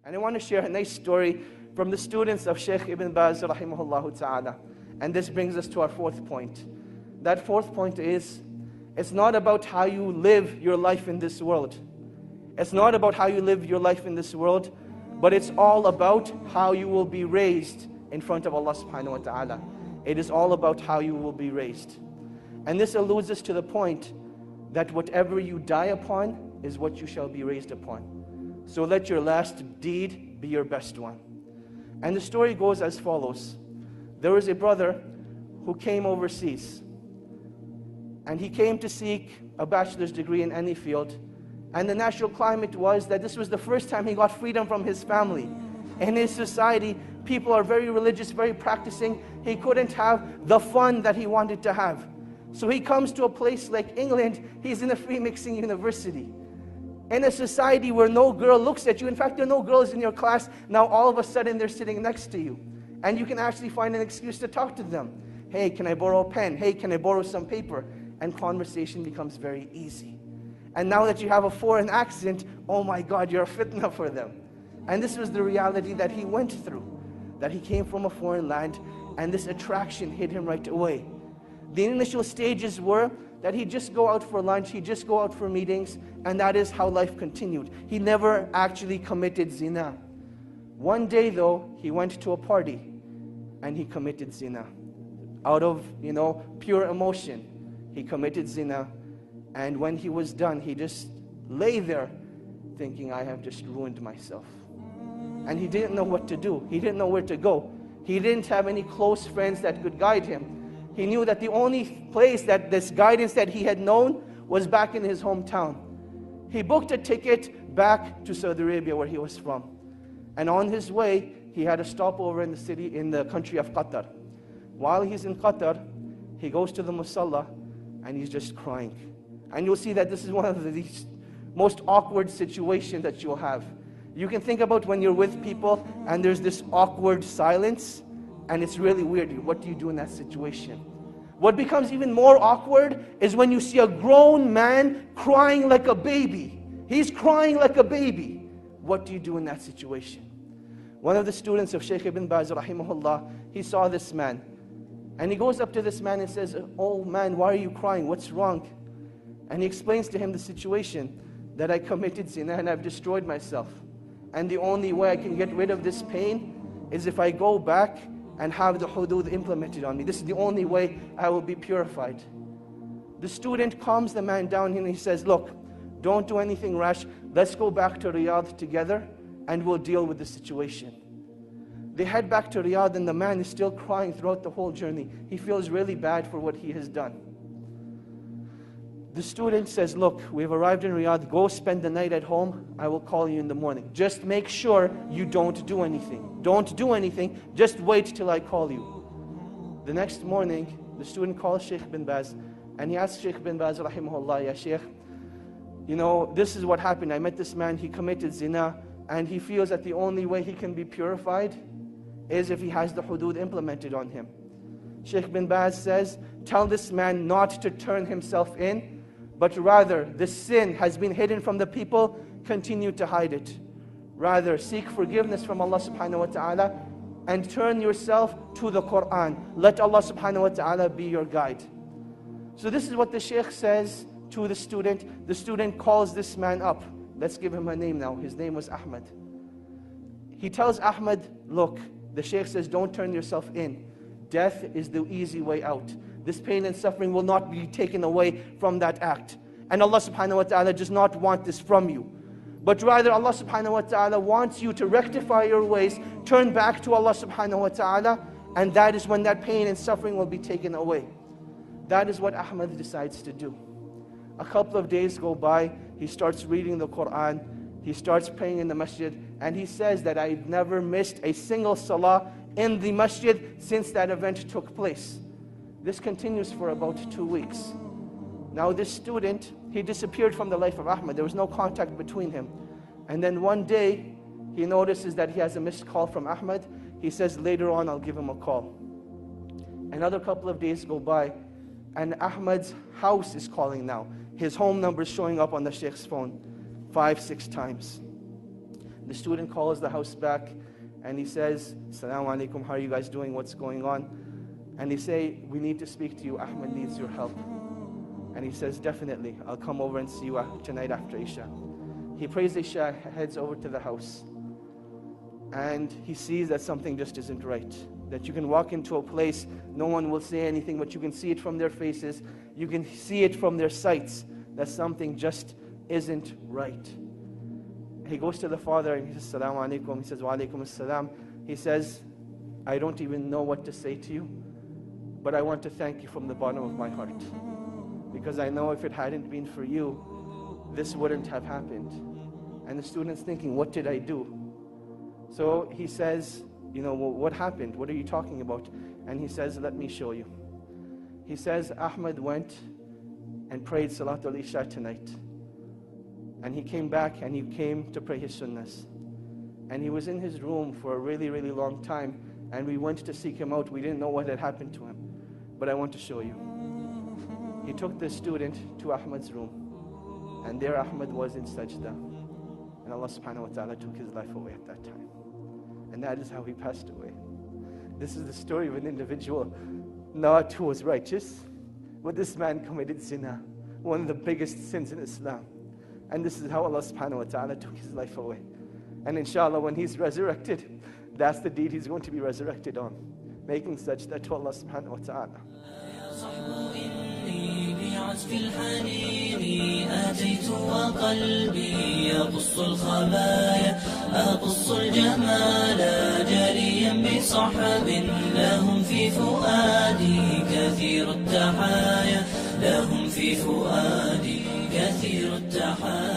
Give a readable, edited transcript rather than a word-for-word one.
And I want to share a nice story from the students of Shaykh Ibn Baz rahimahullah ta'ala. And this brings us to our fourth point. That fourth point is, it's not about how you live your life in this world. It's not about how you live your life in this world, but it's all about how you will be raised in front of Allah subhanahu wa ta'ala. It is all about how you will be raised. And this alludes us to the point that whatever you die upon is what you shall be raised upon. So let your last deed be your best one. And the story goes as follows. There was a brother who came overseas. And he came to seek a bachelor's degree in any field. And the natural climate was that this was the first time he got freedom from his family. In his society, people are very religious, very practicing. He couldn't have the fun that he wanted to have. So he comes to a place like England. He's in a free mixing university. In a society where no girl looks at you. In fact, there are no girls in your class. Now all of a sudden they're sitting next to you. And you can actually find an excuse to talk to them. Hey, can I borrow a pen? Hey, can I borrow some paper? And conversation becomes very easy. And now that you have a foreign accent, oh my God, you're a fitna for them. And this was the reality that he went through. That he came from a foreign land, and this attraction hit him right away. The initial stages were that he'd just go out for lunch, he'd just go out for meetings, and that is how life continued. He never actually committed zina. One day though, he went to a party, and he committed zina. Out of, pure emotion, he committed zina. And when he was done, he just lay there thinking, I have just ruined myself. And he didn't know what to do. He didn't know where to go. He didn't have any close friends that could guide him. He knew that the only place that this guidance that he had known was back in his hometown. He booked a ticket back to Saudi Arabia where he was from. And on his way, he had a stopover in the country of Qatar. While he's in Qatar, he goes to the musalla and he's just crying. And you'll see that this is one of the most awkward situations that you'll have. You can think about when you're with people and there's this awkward silence and it's really weird. What do you do in that situation? What becomes even more awkward is when you see a grown man crying like a baby. He's crying like a baby. What do you do in that situation? One of the students of Shaykh Ibn Baz rahimahullah, he saw this man. And he goes up to this man and says, oh man, why are you crying? What's wrong? And he explains to him the situation, that I committed zina and I've destroyed myself. And the only way I can get rid of this pain is if I go back and have the hudud implemented on me. This is the only way I will be purified. The student calms the man down and he says, look, don't do anything rash. Let's go back to Riyadh together and we'll deal with the situation. They head back to Riyadh and the man is still crying throughout the whole journey. He feels really bad for what he has done. The student says, look, we've arrived in Riyadh. Go spend the night at home. I will call you in the morning. Just make sure you don't do anything. Don't do anything. Just wait till I call you. The next morning, the student calls Shaykh bin Baz and he asks Shaykh bin Baz, rahimahullah, ya Shaykh, this is what happened. I met this man, he committed zina, and he feels that the only way he can be purified is if he has the hudud implemented on him. Shaykh bin Baz says, tell this man not to turn himself in, but rather, the sin has been hidden from the people, continue to hide it. Rather, seek forgiveness from Allah subhanahu wa ta'ala and turn yourself to the Quran. Let Allah subhanahu wa ta'ala be your guide. So this is what the Shaykh says to the student. The student calls this man up. Let's give him a name now. His name was Ahmad. He tells Ahmad, look, the Shaykh says, don't turn yourself in. Death is the easy way out. This pain and suffering will not be taken away from that act. And Allah subhanahu wa ta'ala does not want this from you. But rather Allah subhanahu wa ta'ala wants you to rectify your ways, turn back to Allah subhanahu wa ta'ala, and that is when that pain and suffering will be taken away. That is what Ahmad decides to do. A couple of days go by, he starts reading the Quran, he starts praying in the masjid, and he says that I've never missed a single salah in the masjid since that event took place. This continues for about 2 weeks. Now this student, he disappeared from the life of Ahmad. There was no contact between him. And then one day, he notices that he has a missed call from Ahmad. He says, later on, I'll give him a call. Another couple of days go by, and Ahmad's house is calling now. His home number is showing up on the Shaykh's phone 5, 6 times. The student calls the house back and he says, Assalamu alaikum, how are you guys doing? What's going on? And they say, we need to speak to you. Ahmed needs your help. And he says, definitely, I'll come over and see you tonight after Isha. He prays Isha, heads over to the house. And he sees that something just isn't right. That you can walk into a place, no one will say anything, but you can see it from their faces. You can see it from their sights, that something just isn't right. He goes to the father and he says, Assalamu alaikum. He says, Wa alaikum assalam. He says, I don't even know what to say to you, but I want to thank you from the bottom of my heart. Because I know if it hadn't been for you, this wouldn't have happened. And the student's thinking, what did I do? So he says, well, what happened? What are you talking about? And he says, let me show you. He says, Ahmed went and prayed Salatul Isha tonight. And he came back and he came to pray his sunnahs. And he was in his room for a really, really long time. And we went to seek him out. We didn't know what had happened to him. But I want to show you. He took the student to Ahmed's room. And there Ahmed was in sajda. And Allah subhanahu wa ta'ala took his life away at that time. And that is how he passed away. This is the story of an individual not who was righteous, but this man committed zina, one of the biggest sins in Islam. And this is how Allah subhanahu wa ta'ala took his life away. And inshallah, when he's resurrected, that's the deed he's going to be resurrected on, making sajda to Allah subhanahu wa ta'ala. بعزف الحنين آتيت وقلبي يقص الخبايا أقص الجمال جريا بصحب لهم في فؤادي كثير التحايا لهم في فؤادي كثير التحايا